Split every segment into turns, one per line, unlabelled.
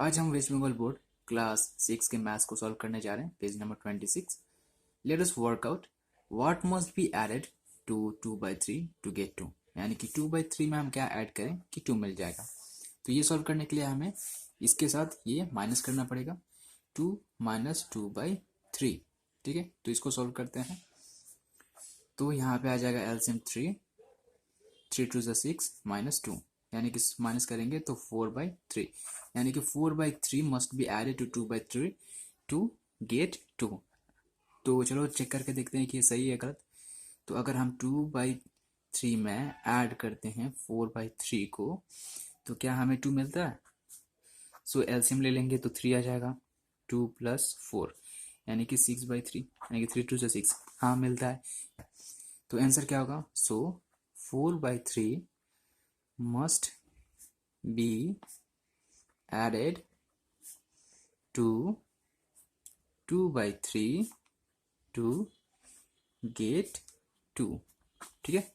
आज हम waste Bengal board class 6 के मैथ्स को सॉल्व करने जा रहे हैं। Page number 26। Let us work out what must be added to 2/3 to get 2। यानी कि 2/3 में हम क्या ऐड करें कि 2 मिल जाएगा। तो ये सॉल्व करने के लिए हमें इसके साथ ये माइनस करना पड़ेगा। 2 माइनस 2/3। ठीक है, तो इसको सॉल्व करते हैं। तो यहाँ पे आ जाएगा एलसीएम 3 2 6 माइनस 2, यानी कि माइनस करेंगे तो 4/3, यानी कि 4/3 must be added to 2/3 to get 2। तो चलो चेक करके देखते हैं कि ये सही है गलत। तो अगर हम 2/3 में ऐड करते हैं 4/3 को तो क्या हमें 2 मिलता है। सो एलसीएम ले लेंगे तो 3 आ जाएगा। 2 + 4 यानी कि 6/3, यानी कि 3 2 6 हाँ मिलता है। तो आंसर क्या होगा। सो 4/3 must be added to 2/3 to get 2। ठीक है।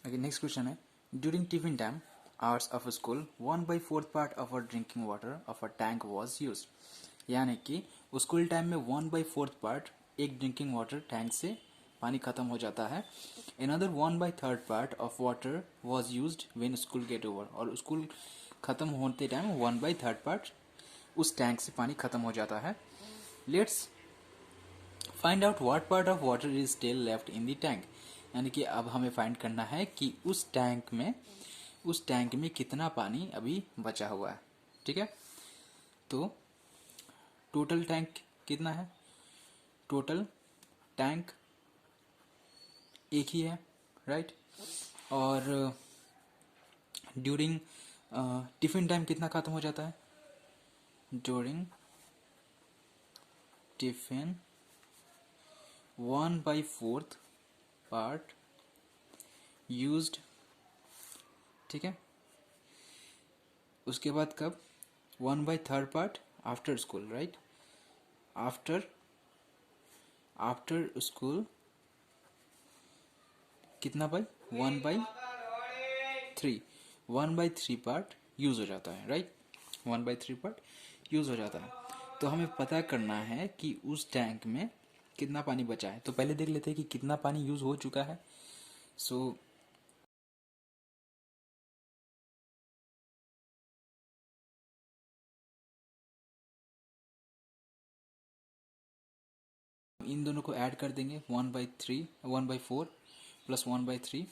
नेक्स्ट क्वेश्चन है during tiffin time hours of school 1/4 part of a drinking water of a tank was use. यानी कि स्कूल टाइम में 1/4 पार्ट एक ड्रिंकिंग वाटर टैंक से पानी खत्म हो जाता है। Another 1/3 part of water was used when school get over. और स्कूल खत्म होते टाइम 1/3 पार्ट उस टैंक से पानी खत्म हो जाता है। Let's find out what part of water is still left in the tank. यानी कि अब हमें फाइंड करना है कि उस टैंक में कितना पानी अभी बचा हुआ है। ठीक है, तो टोटल टैंक कितना है। टोटल टैंक एक ही है, राइट। और ड्यूरिंग टिफिन टाइम कितना खत्म हो जाता है। During tiffin 1/4 part used. ठीक है, उसके बाद कब 1/3 part after school, right. After school कितना बाई 1/3 1/3 पार्ट यूज हो जाता है, राइट। 1/3 पार्ट यूज हो जाता है। तो हमें पता करना है कि उस टैंक में कितना पानी बचा है। तो पहले देख लेते हैं कि कितना पानी यूज हो चुका है। सो इन दोनों को ऐड कर देंगे 1/4 + 1/3।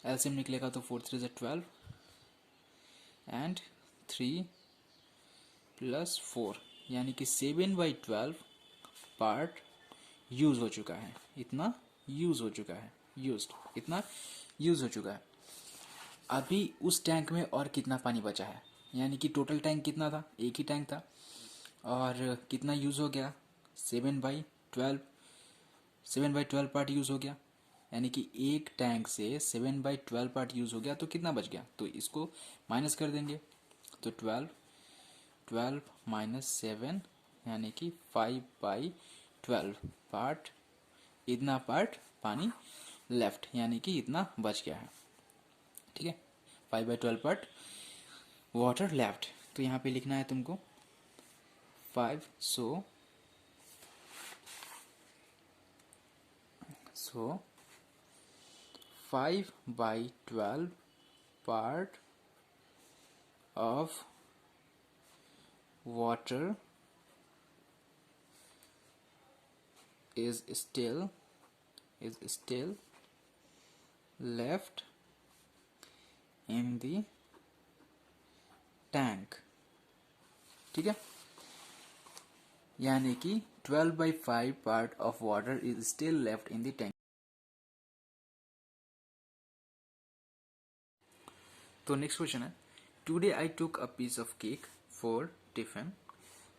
एलसीएम निकलेगा तो 4 3 12 एंड 3 + 4 यानी कि 7/12 पार्ट यूज हो चुका है। इतना यूज हो चुका है, इतना यूज हो चुका है। अभी उस टैंक में और कितना पानी बचा है। यानी कि टोटल टैंक कितना था, एक ही टैंक था और कितना यूज हो गया 7/12 पार्ट यूज हो गया। यानी कि एक टैंक से 7/12 पार्ट यूज हो गया तो कितना बच गया। तो इसको माइनस कर देंगे तो 12 - 7 यानी कि 5/12 पार्ट, इतना पार्ट पानी लेफ्ट यानी कि इतना बच गया है। ठीक है, 5/12 पार्ट वाटर लेफ्ट। तो यहाँ पे लिखना है तुमको 5। सो 5/12 part of water is still left in the tank। ठीक है, यानी कि 12/5 part of water is still left in the tank। तो नेक्स्ट क्वेश्चन है today I took a piece of cake for tiffin.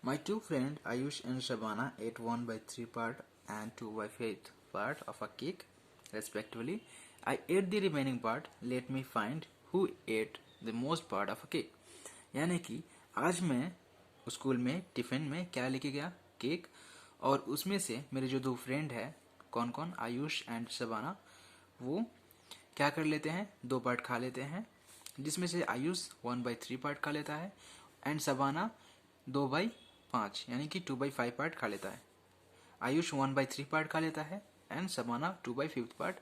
My two friends Ayush and Shabana ate 1/3 part and 2/5 part of a cake, respectively. I ate the remaining part. Let me find who ate the most part of a cake। यानी कि आज मैं school में tiffin में क्या लेके गया, cake. और उसमें से मेरे जो दो फ्रेंड है, कौन कौन, आयुष एंड शबाना, वो क्या कर लेते हैं, 2 पार्ट खा लेते हैं, जिसमें से आयुष 1/3 पार्ट खा लेता है एंड शबाना 2/5 यानी कि 2/5 पार्ट खा लेता है। आयुष 1/3 पार्ट खा लेता है and Shabana 2/5 part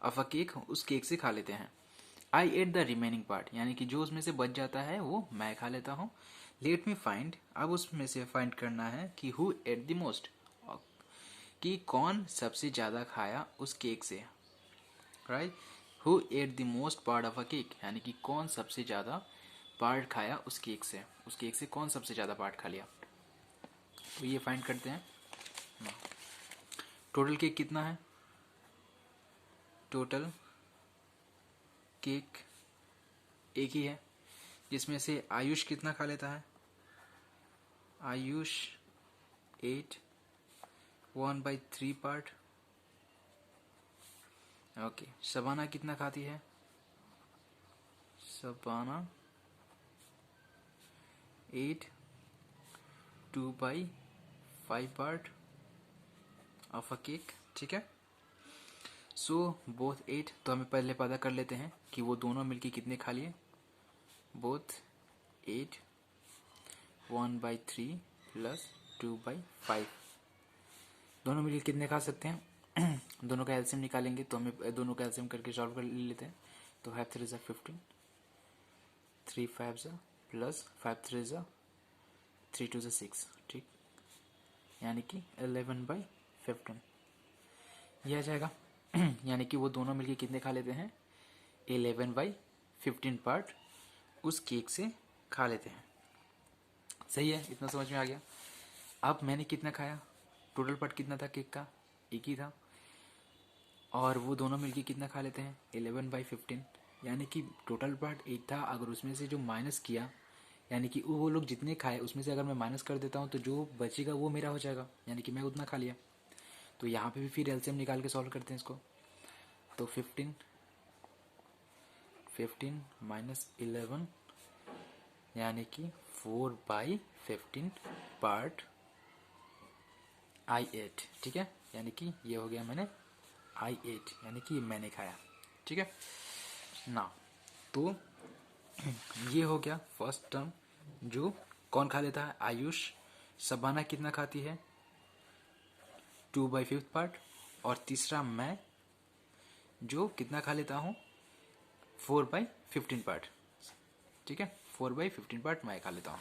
of a cake उस केक से खा लेते हैं। आई एट द रिमेनिंग पार्ट यानी कि जो उसमें से बच जाता है वो मैं खा लेता हूँ। लेट मी फाइंड, अब उसमें से फाइंड करना है कि हु एट द मोस्ट, कि कौन सबसे ज़्यादा खाया उस केक से, right. Who at the most part of a cake यानी कि कौन सबसे ज़्यादा पार्ट खाया उस केक से कौन सबसे ज़्यादा पार्ट खा लिया। तो ये फाइंड करते हैं। टोटल केक कितना है, टोटल केक एक ही है, जिसमें से आयुष कितना खा लेता है, आयुष 8 1/3 पार्ट। ओके, शबाना कितना खाती है, Shabana 8 2/5 part of a cake, ठीक है। सो बोथ 8, तो हमें पहले पता कर लेते हैं कि वो दोनों मिलके कितने खा लिए, बोथ 8 1/3 प्लस 2/5, दोनों मिलके कितने खा सकते हैं दोनों का एलसीएम निकालेंगे तो हमें दोनों का एलसीएम करके सॉल्व कर लेते हैं। तो 5 3 ज़ा 15, 3 5 ज़ा प्लस 5 3 ज़ा 3 2 ज़ा 6, ठीक, यानी कि 11/15 ये आ जाएगा यानी कि वो दोनों मिलके कितने खा लेते हैं, 11/15 पार्ट उस केक से खा लेते हैं। सही है, इतना समझ में आ गया। अब मैंने कितना खाया, टोटल पार्ट कितना था केक का, एक ही था, और वो दोनों मिलके कितना खा लेते हैं, 11/15, यानी कि टोटल पार्ट एक था, अगर उसमें से जो माइनस किया यानी कि वो लोग जितने खाए उसमें से अगर मैं माइनस कर देता हूँ तो जो बचेगा वो मेरा हो जाएगा, यानी कि मैं उतना खा लिया। तो यहाँ पे भी फिर एलसीएम निकाल के सॉल्व करते हैं इसको। तो 15 माइनस 11 यानी कि 4/15 पार्ट I8, ठीक है, यानी कि ये हो गया मैंने I8 यानी कि मैंने खाया, ठीक है ना। तो ये हो गया फर्स्ट टर्म, जो कौन खा लेता है, आयुष। शबाना कितना खाती है, 2/5 पार्ट, और तीसरा मैं जो कितना खा लेता हूँ, 4/15 पार्ट, ठीक है, 4/15 पार्ट मैं खा लेता हूँ।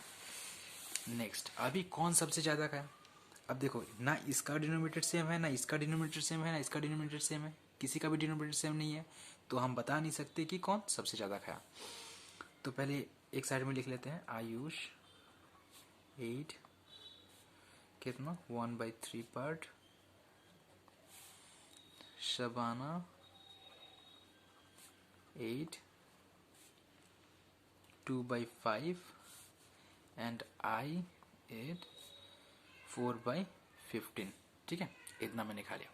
नेक्स्ट, अभी कौन सबसे ज़्यादा खाया। अब देखो ना, इसका डिनोमिनेटर सेम है, ना इसका डिनोमिनेटर सेम है, ना इसका डिनोमिनेटर सेम है, किसी का भी डिनोमिनेटर सेम नहीं है, तो हम बता नहीं सकते कि कौन सबसे ज़्यादा खाया। तो पहले एक साइड में लिख लेते हैं, आयुष 8 कितना 1/3 पार्ट, शबाना 8 2/5 एंड I8 4/15, ठीक है, इतना मैंने खा लिया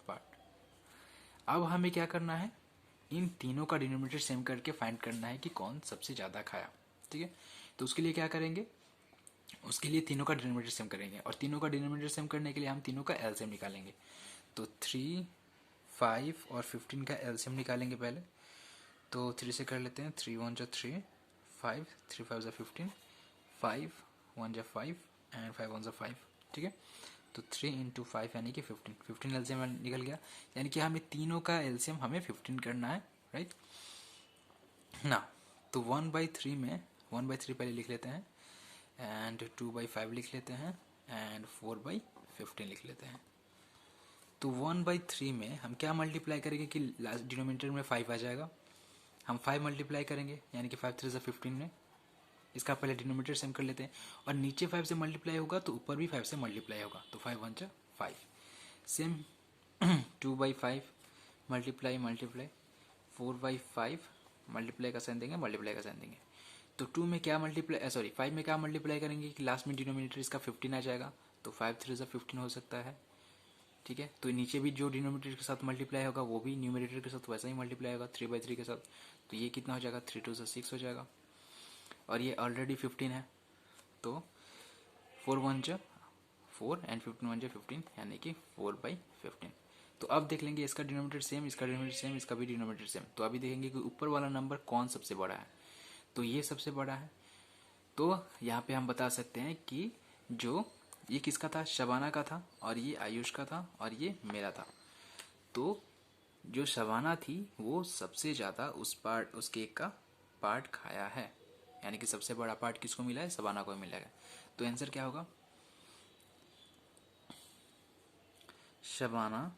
पार्ट। अब हमें क्या करना है, इन तीनों का डिनोमिनेटर सेम करके फाइंड करना है कि कौन सबसे ज़्यादा खाया, ठीक है। तो उसके लिए क्या करेंगे, उसके लिए तीनों का डिनोमिनेटर सेम करेंगे, और तीनों का डिनोमिनेटर सेम करने के लिए हम तीनों का एलसीएम निकालेंगे। तो 3 5 और 15 का एलसीएम निकालेंगे पहले। तो 3 से कर लेते हैं, 3 1 जा 3 5 3 5 जा 15, 5 1 जा 5 एंड 5 1 जा 5, ठीक है। तो 3 इंटू 5 यानी कि 15 एलसीएम निकल गया, यानी कि हमें तीनों का एलसीएम हमें 15 करना है, राइट ना। तो 1/3 में 1/3 पहले लिख लेते हैं, एंड 2/5 लिख लेते हैं, एंड 4/15 लिख लेते हैं। तो 1/3 में हम क्या मल्टीप्लाई करेंगे कि लास्ट डिनोमिनेटर में 5 आ जाएगा, हम 5 मल्टीप्लाई करेंगे, यानी कि 5 3 ज़ा 15 में, इसका पहले डिनोमिनेटर सेम कर लेते हैं, और नीचे 5 से मल्टीप्लाई होगा तो ऊपर भी 5 से मल्टीप्लाई होगा, तो 5 1 जा 5 सेम 2/5 मल्टीप्लाई 4/5 मल्टीप्लाई का साइन देंगे, मल्टीप्लाई का साइन देंगे। तो 2 में क्या मल्टीप्लाई, सॉरी 5 में क्या मल्टीप्लाई करेंगे कि लास्ट में डिनोमिनेटर इसका 15 आ जाएगा, तो 5 3 ज़ा 15 हो सकता है, ठीक है। तो नीचे भी जो डिनोमिनेटर के साथ मल्टीप्लाई होगा वो भी न्यूमरेटर के साथ वैसा ही मल्टीप्लाई होगा 3/3 के साथ। तो ये कितना हो जाएगा, 3 2 ज़ा 6 हो जाएगा, और ये ऑलरेडी 15 है, तो 4 1 जा 4 एंड 15 1 जा 15 यानी कि 4/15। तो अब देख लेंगे इसका डिनोमिनेटर सेम, इसका डिनोमिनेटर सेम, इसका भी डिनोमिनेटर सेम। तो अभी देखेंगे कि ऊपर वाला नंबर कौन सबसे बड़ा है। तो ये सबसे बड़ा है। तो यहाँ पे हम बता सकते हैं कि जो ये किसका था, शबाना का था, और ये आयुष का था, और ये मेरा था। तो जो शबाना थी वो सबसे ज़्यादा उस केक का पार्ट खाया है, यानी कि सबसे बड़ा पार्ट किसको मिला है, शबाना को मिला है। तो आंसर क्या होगा, Shabana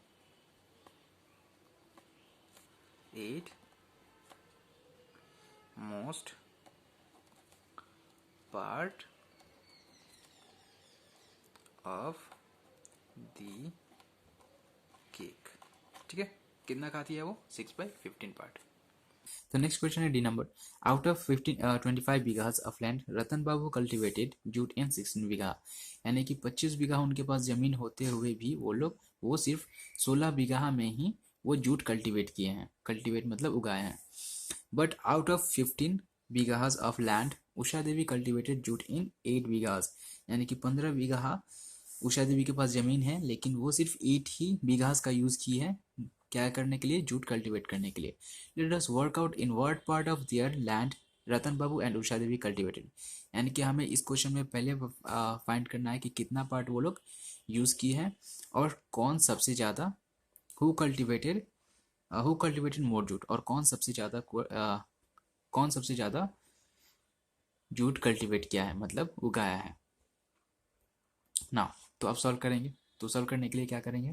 ate most part of the cake. ठीक है, कितना खाती है वो, 6/15 पार्ट। तो नेक्स्ट क्वेश्चन है D number. Out of 25 bighas of land Ratan Babu cultivated jute in 16 bigha, यानी कि 25 बीघा उनके पास जमीन होते हुए भी वो सिर्फ 16 बीघा में ही वो जूट कल्टिवेट किए हैं। कल्टिवेट मतलब उगाए हैं। But out of 15 bighas of land Usha Devi cultivated jute in 8 bighas, यानी कि 15 बीघा उषा देवी के पास जमीन है, लेकिन वो सिर्फ 8 ही बीघास का यूज की है क्या करने के लिए, जूट कल्टीवेट करने के लिए। Late us work out in what part of their land Ratan Babu and Usha Devi cultivated, यानी कि हमें इस क्वेश्चन में पहले फाइंड करना है कि कितना पार्ट वो लोग यूज किए हैं और कौन सबसे ज्यादा, हु कल्टिवेटेड मोर जूट, और कौन सबसे ज्यादा जूट कल्टीवेट किया है, मतलब उगाया है ना। तो अब सॉल्व करेंगे। तो सॉल्व करने के लिए क्या करेंगे,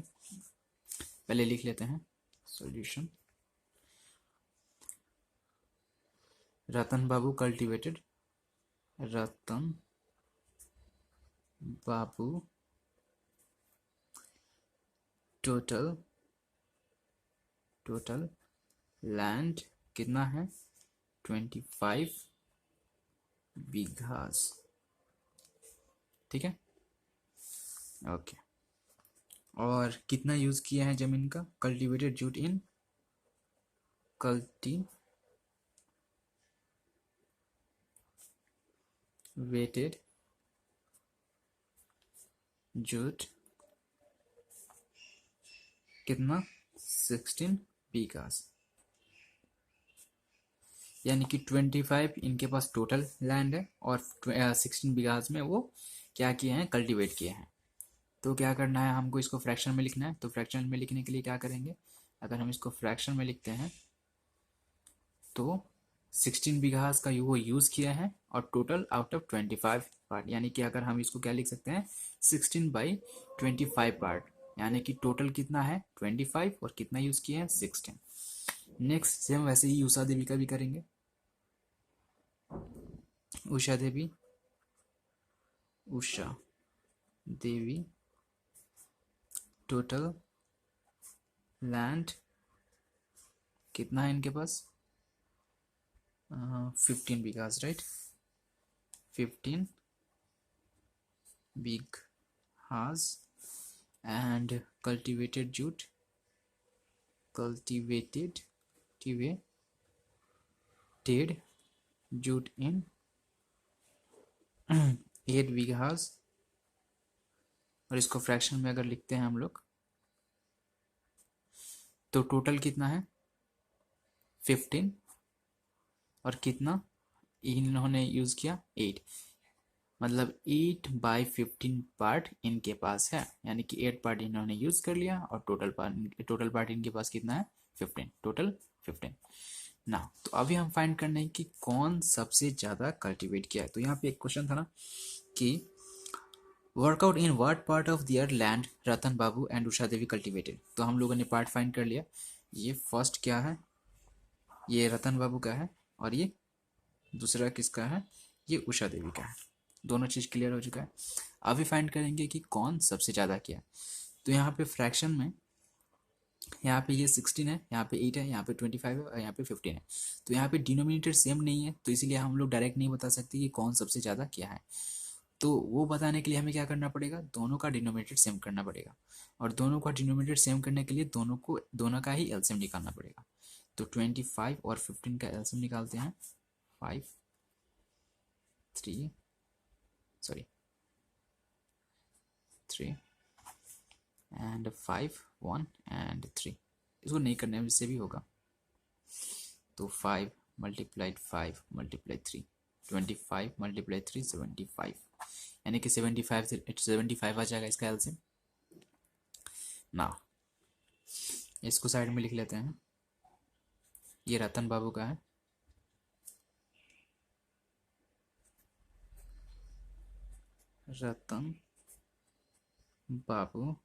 पहले लिख लेते हैं सॉल्यूशन। रतन बाबू कल्टीवेटेड, रतन बाबू टोटल लैंड कितना है, 25 बीघास। ठीक है, ओके। और कितना यूज किया है जमीन का, कल्टीवेटेड जूट इन कल्टीवेटेड जूट कितना, 16 बीघास, यानी कि 25 इनके पास टोटल लैंड है और 16 बीघास में वो क्या किए हैं, कल्टीवेट किए हैं। तो क्या करना है हमको, इसको फ्रैक्शन में लिखना है। तो फ्रैक्शन में लिखने के लिए क्या करेंगे, अगर हम इसको फ्रैक्शन में लिखते हैं तो 16 बीघास का वो यूज किया है और टोटल आउट ऑफ 25 पार्ट, यानी कि अगर हम इसको क्या लिख सकते हैं, 16/25 पार्ट, यानी कि टोटल कितना है 25 और कितना यूज किया है 16। नेक्स्ट सेम वैसे ही उषा देवी का भी करेंगे। उषा देवी टोटल लैंड कितना है इनके पास, 15 bighas, right, 15 bighas and cultivated jute jute in 8 bighas. और इसको फ्रैक्शन में अगर लिखते हैं हम लोग तो टोटल कितना है 15 और कितना इन्होंने यूज किया 8, मतलब 8/15 पार्ट इनके पास है, यानी कि 8 पार्ट इन्होंने यूज कर लिया और टोटल पार्ट इनके पास कितना है 15, टोटल 15 ना। तो अभी हम फाइंड करना है कि कौन सबसे ज्यादा कल्टीवेट किया है। तो यहाँ पे एक क्वेश्चन था ना कि work out in what part of their land Ratan Babu and Usha Devi cultivated. तो हम लोगों ने पार्ट फाइंड कर लिया। ये फर्स्ट क्या है, ये रतन बाबू का है, और ये दूसरा किसका है, ये उषा देवी का है। दोनों चीज क्लियर हो चुका है। अभी फाइंड करेंगे कि कौन सबसे ज्यादा किया। तो यहाँ पे फ्रैक्शन में, यहाँ पे ये 16 है, यहाँ पे 8 है, यहाँ पे 25 है और यहाँ पे 15 है। तो यहाँ पे डिनोमिनेटर सेम नहीं है, तो इसीलिए हम लोग डायरेक्ट नहीं बता सकते कि कौन सबसे ज्यादा क्या है। तो वो बताने के लिए हमें क्या करना पड़ेगा, दोनों का डिनोमिनेटर सेम करना पड़ेगा, और दोनों का डिनोमिनेटर सेम करने के लिए दोनों का ही एलसीएम निकालना पड़ेगा। तो 25 और 15 का एलसीएम निकालते हैं, 3 एंड 5 1 एंड 3। इसको नहीं करने में इससे भी होगा। तो 5 मल्टीप्लाइड 5 मल्टीप्लाई 3, 25 मल्टीप्लाई 3 75, यानी कि 75 से 75 आ जाएगा इसका एलसीएम। ना इसको साइड में लिख लेते हैं। ये रतन बाबू का है, रतन बाबू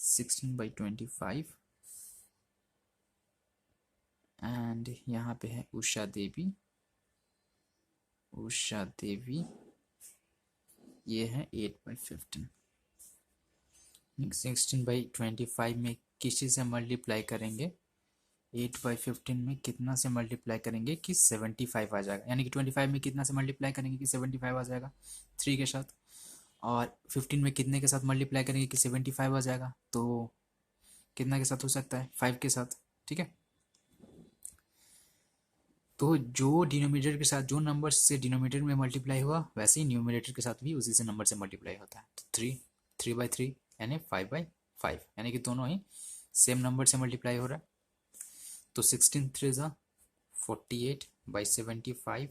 16/25 एंड यहाँ पे है उषा देवी, उषा देवी ये है 8/15। 16/25 में किसी से मल्टीप्लाई करेंगे, 8/15 में कितना से मल्टीप्लाई करेंगे कि 75 आ जाएगा, यानी कि 25 में कितना से मल्टीप्लाई करेंगे कि 75 आ जाएगा 3 के साथ, और 15 में कितने के साथ मल्टीप्लाई करेंगे कि 75 आ जाएगा, तो कितना के साथ हो सकता है 5 के साथ। ठीक है, तो जो डिनोमिनेटर के साथ, जो नंबर से डिनोमिनेटर में मल्टीप्लाई हुआ वैसे ही न्यूमरेटर के साथ भी उसी से नंबर से मल्टीप्लाई होता है। तो 3/3 यानी 5/5, यानी कि दोनों ही सेम नंबर से मल्टीप्लाई हो रहा है। तो 16 3 ज़ा 48/75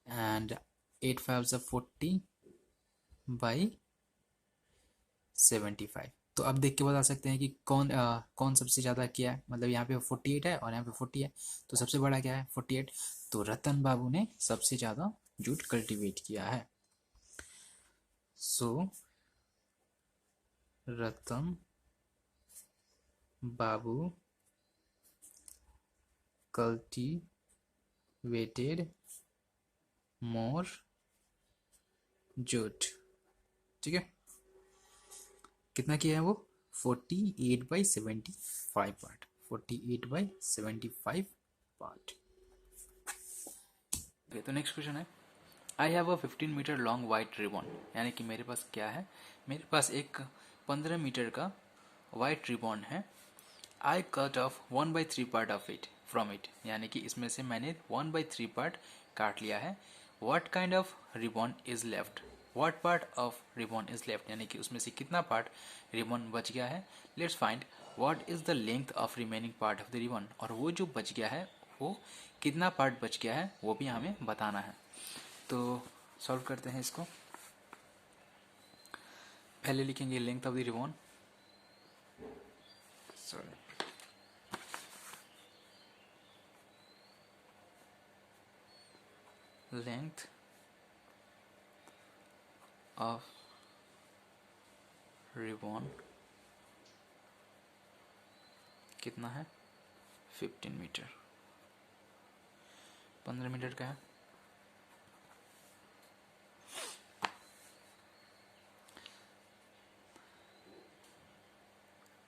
एंड 8 5 ज़ा 40/75। तो अब देख के बता सकते हैं कि कौन सबसे ज़्यादा किया है, मतलब यहाँ पे 48 है और यहाँ पे 40 है, तो सबसे बड़ा क्या है 48। तो रतन बाबू ने सबसे ज़्यादा जूट कल्टीवेट किया है। So Ratan babu cultivated more jute. ठीक है, कितना किया है वो 48/75 पार्ट, 48/75 पार्ट। तो नेक्स्ट क्वेश्चन है, I have a 15 metre long white ribbon, यानी कि मेरे पास क्या है, मेरे पास एक 15 मीटर का वाइट रिबन है। I cut off 1/3 part of it from it, यानी कि इसमें से मैंने 1/3 पार्ट काट लिया है। What kind of ribbon is left, what part of ribbon is left, यानी कि उसमें से कितना पार्ट रिबन बच गया है। Let's find what is the length of remaining part of the ribbon, और वो जो बच गया है वो कितना पार्ट बच गया है वो भी हमें बताना है। तो सॉल्व करते हैं इसको। पहले लिखेंगे length of the ribbon, sorry length of ribbon कितना है 15 मीटर, 15 मीटर का है।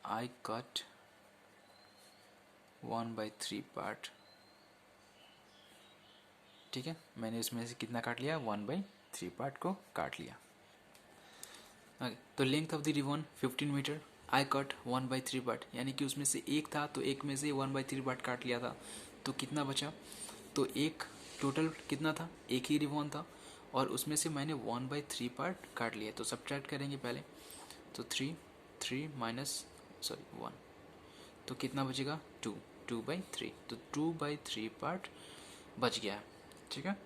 आई कट 1/3 पार्ट, ठीक है, मैंने इसमें से कितना काट लिया 1/3 पार्ट को काट लिया। तो length of the ribbon 15 metre, I cut 1/3 part, यानी कि उसमें से एक था तो एक में से 1/3 पार्ट काट लिया था, तो कितना बचा, तो एक टोटल कितना था, एक ही रिबन था और उसमें से मैंने 1/3 पार्ट काट लिया। तो सब्ट्रैक्ट करेंगे पहले, तो 3 माइनस 1, तो कितना बचेगा 2/3, तो 2/3 पार्ट बच गया है। ठीक है,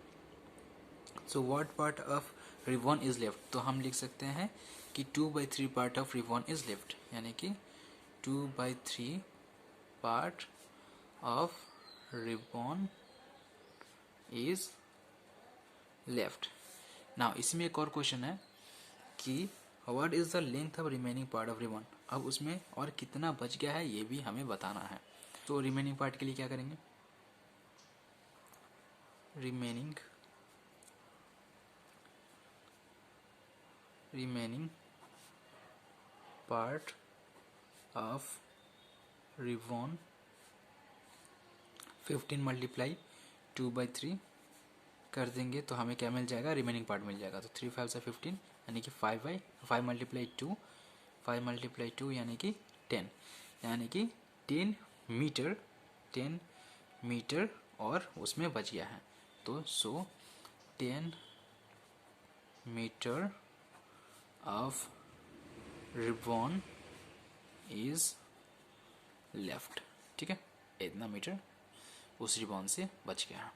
so what part of ribbon is left, तो हम लिख सकते हैं कि 2/3 part of ribbon is left, यानी कि 2/3 part of ribbon is left. Now इसमें एक और क्वेश्चन है कि what is the length of remaining part of ribbon, अब उसमें और कितना बच गया है ये भी हमें बताना है। तो रिमेनिंग पार्ट के लिए क्या करेंगे, remaining part of ribbon 15 multiply 2/3 कर देंगे तो हमें क्या मिल जाएगा, रिमेनिंग पार्ट मिल जाएगा। तो 3 5 15, यानी कि 5 मल्टीप्लाई 2, 5 मल्टीप्लाई 2 यानी कि 10, यानी कि 10 मीटर, 10 मीटर और उसमें बच गया है। तो 10 metre of ribbon is left, ठीक है, इतना मीटर उस रिबन से बच गया।